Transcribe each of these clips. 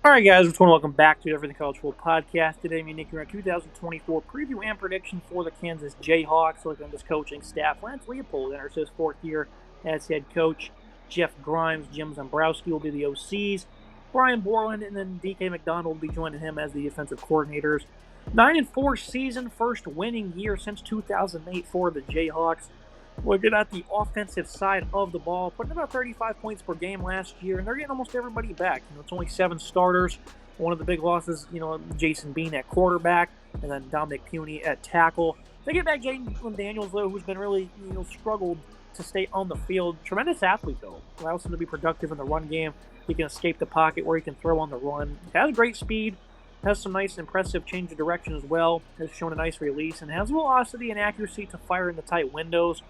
All right, guys, welcome back to Everything College Football Podcast. Today, me and Nick are on 2024 preview and prediction for the Kansas Jayhawks. Looking at this coaching staff, Lance Leopold enters his fourth year as head coach. Jeff Grimes, Jim Zambrowski will be the OCs. Brian Borland and then DK McDonald will be joining him as the defensive coordinators. 9-4 season, first winning year since 2008 for the Jayhawks. Looking at the offensive side of the ball, putting about 35 points per game last year, and they're getting almost everybody back. It's only 7 starters. One of the big losses, Jason Bean at quarterback, and then Dominic Puny at tackle. They get back Jalen Daniels, though, who's been really, struggled to stay on the field. Tremendous athlete, though. Allows him to be productive in the run game. He can escape the pocket where he can throw on the run. Has great speed. Has some nice, impressive change of direction as well. Has shown a nice release, and has velocity and accuracy to fire in the tight windows.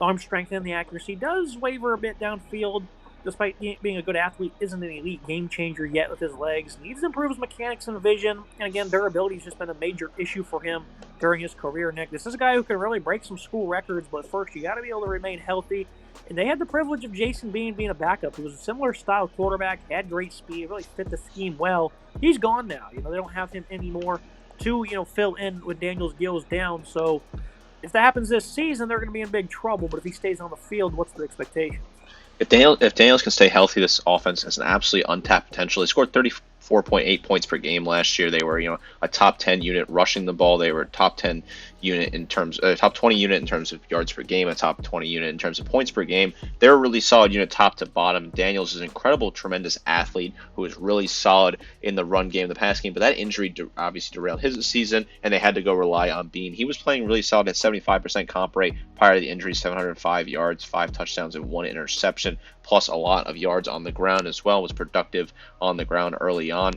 Arm strength and the accuracy does waver a bit downfield. Despite being a good athlete, isn't an elite game changer yet with his legs. Needs to improve his mechanics and vision. And again, durability has just been a major issue for him during his career, Nick. This is a guy who can really break some school records, but first you got to be able to remain healthy. And they had the privilege of Jason Bean being a backup. He was a similar style quarterback, had great speed, really fit the scheme well. He's gone now. They don't have him anymore to, fill in when Daniels goes down. So if that happens this season, they're going to be in big trouble. But if he stays on the field, what's the expectation? If Daniels can stay healthy, this offense has an absolutely untapped potential. He scored 34.8 points per game last year. They were, a top 10 unit rushing the ball. They were a top 10 unit in terms, top 20 unit in terms of yards per game, a top 20 unit in terms of points per game. They're a really solid unit top to bottom. Daniels is an incredible, tremendous athlete who is really solid in the run game, the pass game, but that injury obviously derailed his season, and they had to go rely on Bean. He was playing really solid at 75% comp rate prior to the injury, 705 yards, 5 touchdowns, and 1 interception, plus a lot of yards on the ground as well, was productive on the ground early on.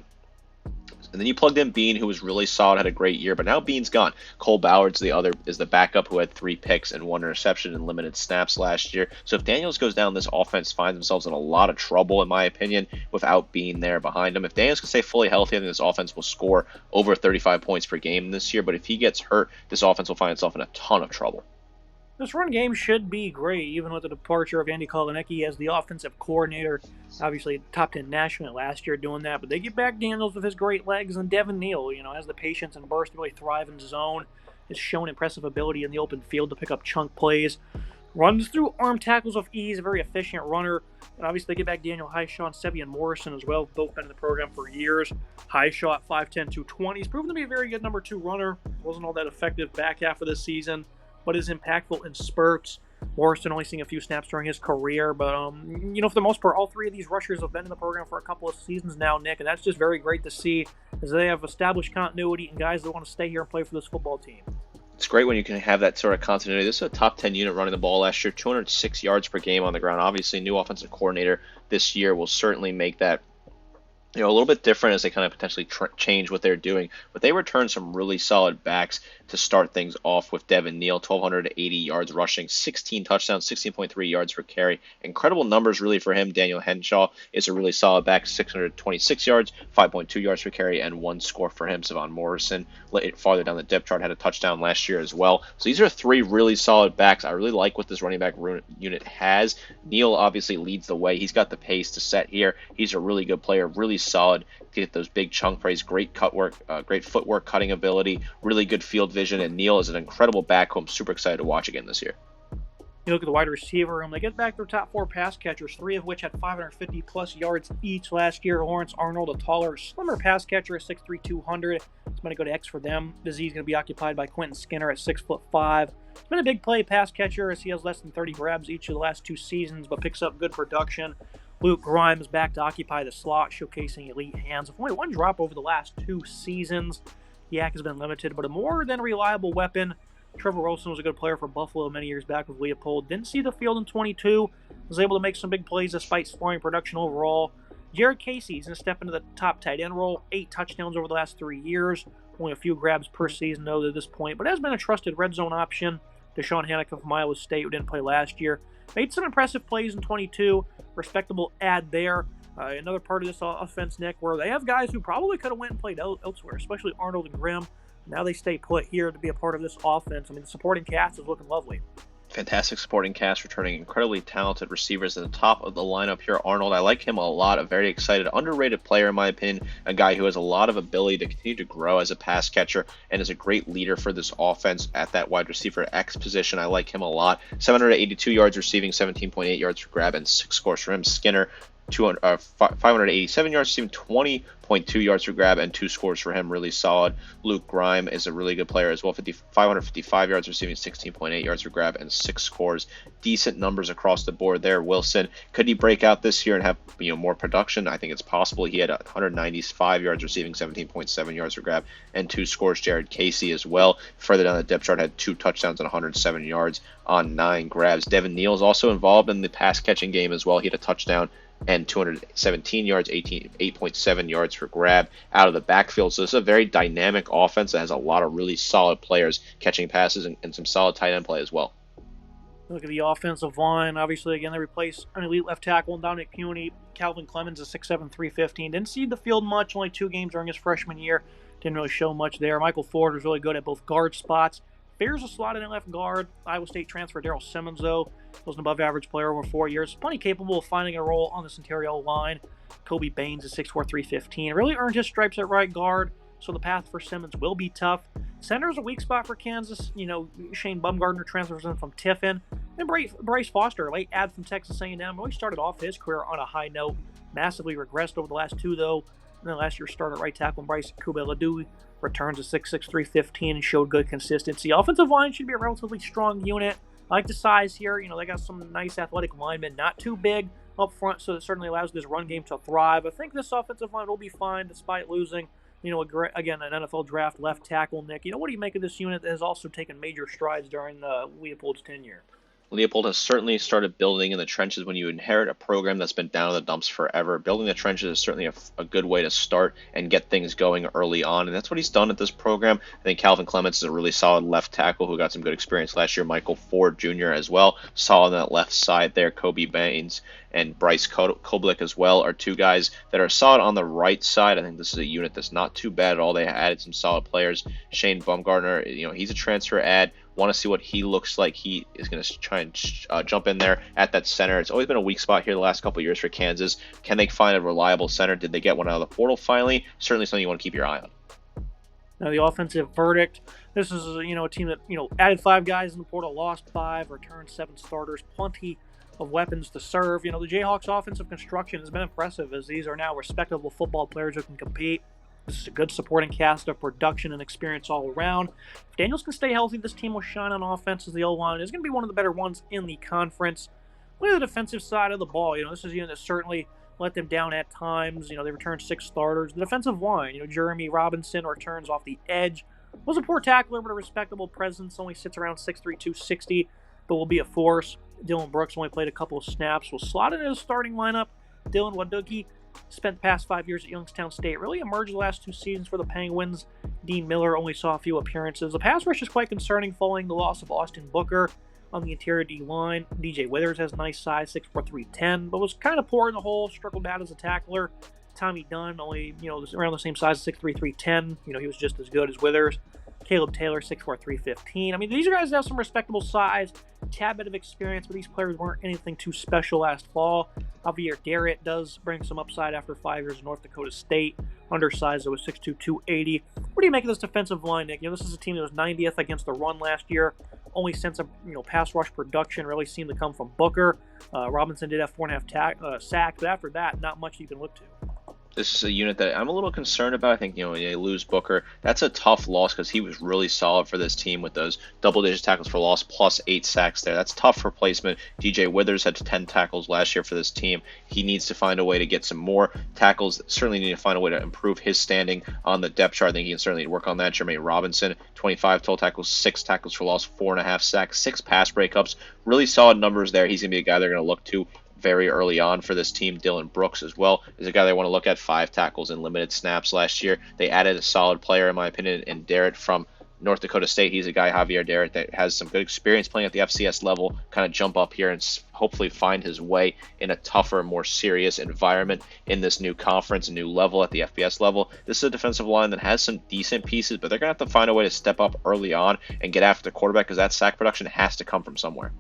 And then you plugged in Bean, who was really solid, had a great year, but now Bean's gone. Cole Ballard's is the backup, who had 3 picks and 1 interception in limited snaps last year. So if Daniels goes down, this offense finds themselves in a lot of trouble, in my opinion, without Bean there behind him. If Daniels can stay fully healthy, I think this offense will score over 35 points per game this year. But if he gets hurt, this offense will find itself in a ton of trouble. This run game should be great, even with the departure of Andy Kolanecki as the offensive coordinator. Obviously, top 10 nationally last year doing that, but they get back Daniels with his great legs, and Devin Neal, has the patience and burst to really thrive in zone. Has shown impressive ability in the open field to pick up chunk plays. Runs through arm tackles with ease, a very efficient runner. And obviously, they get back Daniel Highshaw, Sevian Morrison as well, both been in the program for years. Highshaw at 5'10", 220. He's proven to be a very good number 2 runner. Wasn't all that effective back half of this season, but is impactful in spurts. Morrison only seeing a few snaps during his career, but for the most part, all 3 of these rushers have been in the program for a couple of seasons now, Nick, and that's just very great to see, as they have established continuity and guys that want to stay here and play for this football team. It's great when you can have that sort of continuity. This is a top 10 unit running the ball last year, 206 yards per game on the ground. Obviously, new offensive coordinator this year will certainly make that a little bit different as they kind of potentially change what they're doing. But they return some really solid backs to start things off with Devin Neal, 1,280 yards rushing, 16 touchdowns, 16.3 yards per carry. Incredible numbers really for him. Daniel Henshaw is a really solid back, 626 yards, 5.2 yards per carry, and 1 score for him. Sevian Morrison, farther down the depth chart, had a touchdown last year as well. So these are 3 really solid backs. I really like what this running back unit has. Neal obviously leads the way. He's got the pace to set here. He's a really good player, really solid, get those big chunk plays, great great footwork, cutting ability, really good field vision, and Neal is an incredible back who I'm super excited to watch again this year. You look at the wide receiver room, they get back their top 4 pass catchers, 3 of which had 550-plus yards each last year. Lawrence Arnold, a taller, slimmer pass catcher at 6'3", 200. It's going to go to X for them. The Z is going to be occupied by Quentin Skinner at 6'5". It's been a big play pass catcher as he has less than 30 grabs each of the last 2 seasons, but picks up good production. Luke Grimes back to occupy the slot, showcasing elite hands. With only 1 drop over the last 2 seasons, Yak has been limited, but a more than reliable weapon. Trevor Wilson was a good player for Buffalo many years back with Leopold. Didn't see the field in 22. Was able to make some big plays despite slowing production overall. Jared Casey is going to step into the top tight end role. 8 touchdowns over the last 3 years. Only a few grabs per season, though, at this point. But has been a trusted red zone option. Deshaun Haneke from Iowa State, who didn't play last year. Made some impressive plays in 22. Respectable ad there. Another part of this offense, Nick, where they have guys who probably could have went and played elsewhere, especially Arnold and Grimm. Now they stay put here to be a part of this offense. I mean, the supporting cast is looking lovely. Fantastic supporting cast, returning incredibly talented receivers at the top of the lineup here. Arnold, I like him a lot. A very excited, underrated player in my opinion. A guy who has a lot of ability to continue to grow as a pass catcher and is a great leader for this offense at that wide receiver X position. I like him a lot. 782 yards receiving, 17.8 yards for grab, and 6 scores for him. Skinner, 587 yards receiving, 20.2 yards for grab, and 2 scores for him. Really solid. Luke Grime is a really good player as well. 555 yards receiving, 16.8 yards for grab, and 6 scores. Decent numbers across the board there. Wilson, could he break out this year and have more production? I think it's possible. He had 195 yards receiving, 17.7 yards for grab, and 2 scores. Jared Casey as well. Further down the depth chart, had 2 touchdowns and 107 yards on 9 grabs. Devin Neal is also involved in the pass catching game as well. He had a touchdown and 217 yards, 8.7 yards for grab out of the backfield. So this is a very dynamic offense that has a lot of really solid players catching passes and some solid tight end play as well. Look at the offensive line. Obviously, again, they replaced an elite left tackle, Dominic Puny. Calvin Clemens is 6'7", 315. Didn't see the field much, only 2 games during his freshman year. Didn't really show much there. Michael Ford was really good at both guard spots. Bears are slotted in left guard. Iowa State transfer Daryl Simmons, though, was an above-average player over 4 years. Plenty capable of finding a role on this interior line. Kobe Baines is 6'4", 315. Really earned his stripes at right guard, so the path for Simmons will be tough. Center's a weak spot for Kansas. Shane Bumgardner transfers in from Tiffin. And Bryce Foster, late add from Texas A&M, really started off his career on a high note. Massively regressed over the last 2, though. And then last year started right tackle Bryce Kubeladui. Returns to 6'6", 315 and showed good consistency. Offensive line should be a relatively strong unit. I like the size here. They got some nice athletic linemen, not too big up front, so it certainly allows this run game to thrive. I think this offensive line will be fine despite losing, again, an NFL draft left tackle, Nick. What do you make of this unit that has also taken major strides during Leopold's tenure? Leopold has certainly started building in the trenches. When you inherit a program that's been down in the dumps forever, building the trenches is certainly a good way to start and get things going early on, and that's what he's done at this program. I think Calvin Clemens is a really solid left tackle who got some good experience last year. Michael Ford Jr. as well, solid on that left side there. Kobe Baines and Bryce Koblik as well are 2 guys that are solid on the right side. I think this is a unit that's not too bad at all. They added some solid players. Shane Bumgardner, he's a transfer add. Want to see what he looks like. He is going to try and jump in there at that center. It's always been a weak spot here the last couple of years for Kansas. Can they find a reliable center? Did they get one out of the portal finally? Certainly something you want to keep your eye on. Now the offensive verdict. This is a team that added 5 guys in the portal, lost 5, returned 7 starters. Plenty of weapons to serve. The Jayhawks' offensive construction has been impressive as these are now respectable football players who can compete. This is a good supporting cast of production and experience all around. If Daniels can stay healthy, this team will shine on offense as the O-line is going to be one of the better ones in the conference. Look at the defensive side of the ball. This is a unit that certainly let them down at times. They returned 6 starters. The defensive line, Jeremy Robinson returns off the edge. Was a poor tackler, but a respectable presence. Only sits around 6'3", 260, but will be a force. Dylan Brooks only played a couple of snaps. Will slot in his starting lineup. Dylan Waduki spent the past 5 years at Youngstown State. Really emerged the last 2 seasons for the Penguins. Dean Miller only saw a few appearances. The pass rush is quite concerning following the loss of Austin Booker on the interior D-line. DJ Withers has nice size, 6'4", 310, but was kind of poor in the hole, struggled out as a tackler. Tommy Dunn, only, around the same size, 6'3", 310. He was just as good as Withers. Caleb Taylor, 6'4", 315. These guys have some respectable size, tad bit of experience, but these players weren't anything too special last fall. Javier Garrett does bring some upside after 5 years at North Dakota State. Undersized, though, was 6'2", 280. What do you make of this defensive line, Nick? This is a team that was 90th against the run last year. Only sense of pass rush production really seemed to come from Booker. Robinson did have 4.5 sacks, but after that, not much you can look to. This is a unit that I'm a little concerned about. I think, when they lose Booker, that's a tough loss because he was really solid for this team with those double-digit tackles for loss plus 8 sacks there. That's tough replacement. DJ Withers had 10 tackles last year for this team. He needs to find a way to get some more tackles. Certainly need to find a way to improve his standing on the depth chart. I think he can certainly work on that. Jermaine Robinson, 25 total tackles, 6 tackles for loss, 4.5 sacks, 6 pass breakups. Really solid numbers there. He's going to be a guy they're going to look to very early on for this team. Dylan Brooks as well is a guy they want to look at. 5 tackles in limited snaps last year. They added a solid player, in my opinion, in Darrett from North Dakota State. He's a guy, Javier Derrick, that has some good experience playing at the FCS level, kind of jump up here and hopefully find his way in a tougher, more serious environment in this new conference, a new level at the FBS level. This is a defensive line that has some decent pieces, but they're going to have to find a way to step up early on and get after the quarterback, because that sack production has to come from somewhere.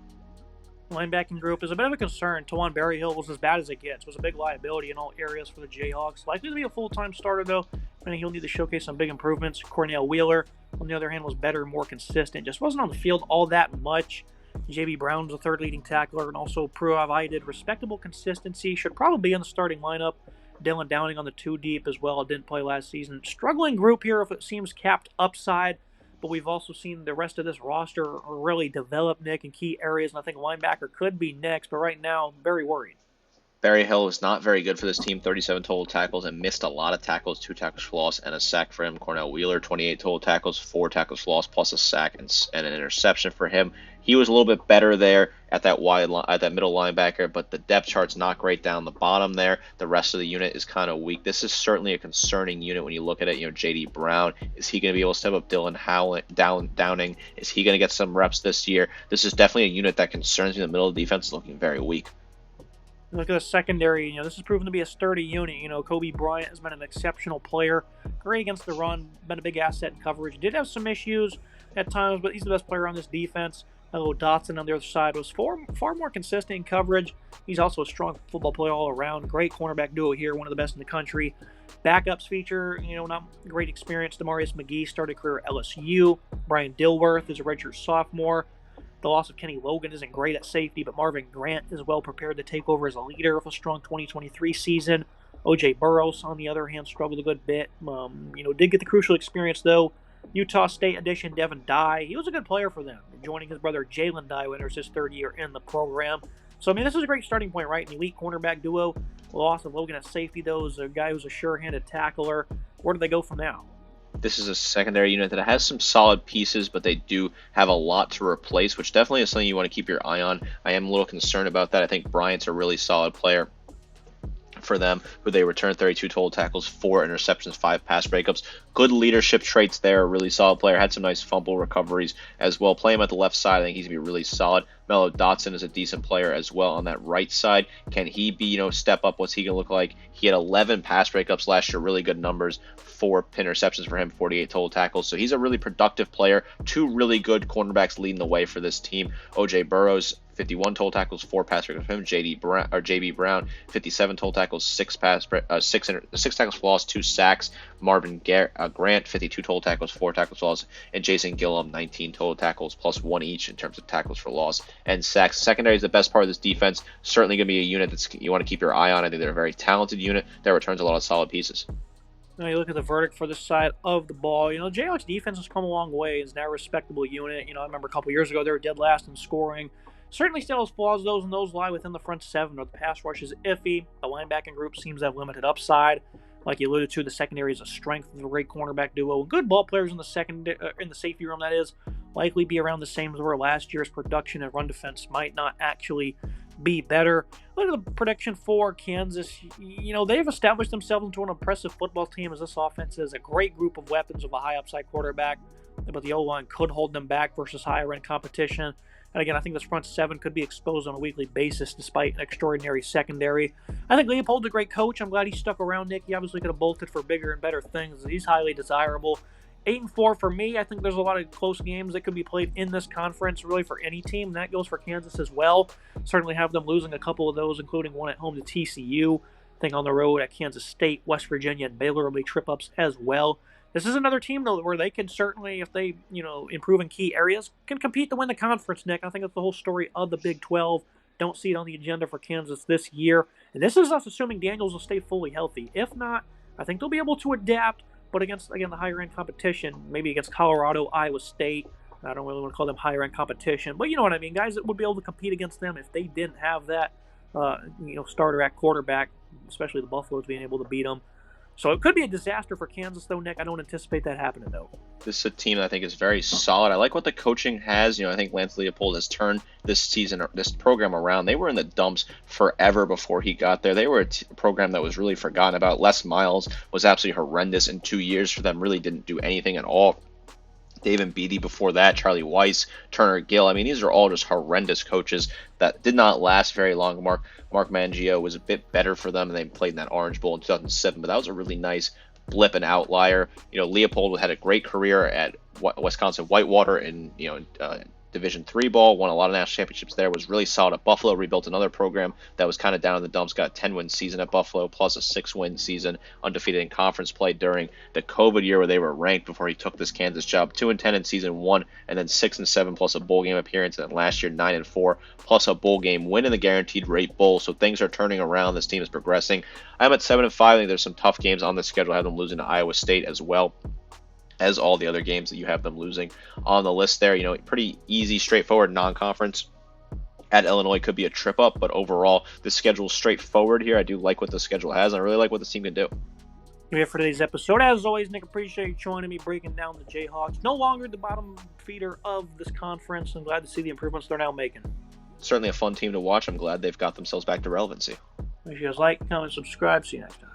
Linebacking group is a bit of a concern. Tawan Berryhill was as bad as it gets. Was a big liability in all areas for the Jayhawks. Likely to be a full-time starter, though. I think he'll need to showcase some big improvements. Cornell Wheeler, on the other hand, was better and more consistent. Just wasn't on the field all that much. J.B. Brown was the third leading tackler, and also provided respectable consistency. Should probably be in the starting lineup. Dylan Downing on the 2 deep as well. Didn't play last season. Struggling group here if it seems capped upside. But we've also seen the rest of this roster really develop, Nick, in key areas, and I think linebacker could be next, but right now, I'm very worried. Berryhill was not very good for this team, 37 total tackles and missed a lot of tackles, 2 tackles for loss and a sack for him. Cornell Wheeler, 28 total tackles, 4 tackles for loss, plus a sack and an interception for him. He was a little bit better there at that middle linebacker, but the depth chart's not great down the bottom there. The rest of the unit is kind of weak. This is certainly a concerning unit when you look at it. J.D. Brown, is he going to be able to step up? Downing, is he going to get some reps this year? This is definitely a unit that concerns me. The middle of the defense is looking very weak. Look at the secondary. This has proven to be a sturdy unit. Kobe Bryant has been an exceptional player. Great against the run. Been a big asset in coverage. Did have some issues at times, but he's the best player on this defense. Dotson on the other side was far more consistent in coverage. He's also a strong football player all around. Great cornerback duo here, one of the best in the country. Backups feature, not great experience. Demarius McGee started career at LSU. Brian Dilworth is a redshirt sophomore. The loss of Kenny Logan isn't great at safety, but Marvin Grant is well prepared to take over as a leader of a strong 2023 season. O.J. Burroughs, on the other hand, struggled a good bit. Did get the crucial experience, though. Utah State addition Devin Dye. He was a good player for them, joining his brother Jalen Dye, who enters his 3rd year in the program. So, this is a great starting point, right? An elite cornerback duo. The loss of Logan at safety, though, is a guy who's a sure-handed tackler. Where do they go from now? This is a secondary unit that has some solid pieces, but they do have a lot to replace, which definitely is something you want to keep your eye on. I am a little concerned about that. I think Bryant's a really solid player for them, who they returned 32 total tackles, 4 interceptions, 5 pass breakups. Good leadership traits there. A really solid player. Had some nice fumble recoveries as well. Play him at the left side. I think he's going to be really solid. Mello Dotson is a decent player as well on that right side. Can he be, step up? What's he going to look like? He had 11 pass breakups last year. Really good numbers. 4 interceptions for him, 48 total tackles. So he's a really productive player. 2 really good cornerbacks leading the way for this team. O.J. Burroughs, 51 total tackles, 4 pass breakups for him. J.B. Brown, 57 total tackles, 6 tackles for loss, 2 sacks. Marvin Grant, 52 total tackles, 4 tackles for loss, and Jason Gillum, 19 total tackles, plus 1 each in terms of tackles for loss and sacks. Secondary is the best part of this defense. Certainly going to be a unit that you want to keep your eye on. I think they're a very talented unit that returns a lot of solid pieces. Now you look at the verdict for this side of the ball. Jayhawks defense has come a long way. It's now a respectable unit. I remember a couple years ago they were dead last in scoring. Certainly still has flaws, and those lie within the front 7, or the pass rush is iffy. The linebacking group seems to have limited upside. Like you alluded to, the secondary is a strength of the great cornerback duo. Good ball players in the safety room, that is, likely be around the same as were last year's production, and run defense might not actually be better. Look at the prediction for Kansas. They've established themselves into an impressive football team, as this offense is a great group of weapons with a high upside quarterback, but the O-line could hold them back versus higher-end competition. And again, I think this front 7 could be exposed on a weekly basis despite an extraordinary secondary. I think Leopold's a great coach. I'm glad he stuck around, Nick. He obviously could have bolted for bigger and better things. He's highly desirable. 8-4 for me. I think there's a lot of close games that could be played in this conference, really, for any team. And that goes for Kansas as well. Certainly have them losing a couple of those, including one at home to TCU. I think on the road at Kansas State, West Virginia, and Baylor will be trip-ups as well. This is another team, though, where they can certainly, if they, improve in key areas, can compete to win the conference, Nick. I think that's the whole story of the Big 12. Don't see it on the agenda for Kansas this year. And this is us assuming Daniels will stay fully healthy. If not, I think they'll be able to adapt, but against, again, the higher-end competition, maybe against Colorado, Iowa State. I don't really want to call them higher-end competition, but you know what I mean. Guys that would be able to compete against them if they didn't have that, starter at quarterback, especially the Buffaloes being able to beat them. So it could be a disaster for Kansas, though, Nick. I don't anticipate that happening, though. This is a team that I think is very solid. I like what the coaching has. I think Lance Leopold has turned this program around. They were in the dumps forever before he got there. They were a program that was really forgotten about. Les Miles was absolutely horrendous in 2 years for them. Really didn't do anything at all David Beatty before that, Charlie Weiss, Turner Gill. I mean, these are all just horrendous coaches that did not last very long. Mark Mangio was a bit better for them, and they played in that Orange Bowl in 2007, but that was a really nice blip and outlier. Leopold had a great career at Wisconsin Whitewater in Division III ball, won a lot of national championships there, was really solid at Buffalo, rebuilt another program that was kind of down in the dumps, got a 10-win season at Buffalo, plus a 6-win season, undefeated in conference play during the COVID year where they were ranked before he took this Kansas job. 2-10 in season 1, and then 6-7 plus a bowl game appearance, and then last year 9-4 plus a bowl game win in the Guaranteed Rate Bowl. So things are turning around. This team is progressing. I'm at 7-5. I think there's some tough games on the schedule. I have them losing to Iowa State as well as all the other games that you have them losing on the list there. Pretty easy, straightforward non-conference. At Illinois could be a trip up, but overall, the schedule is straightforward here. I do like what the schedule has, and I really like what this team can do. Here for today's episode. As always, Nick, appreciate you joining me, breaking down the Jayhawks. No longer the bottom feeder of this conference. I'm glad to see the improvements they're now making. Certainly a fun team to watch. I'm glad they've got themselves back to relevancy. Make sure you guys like, comment, subscribe. See you next time.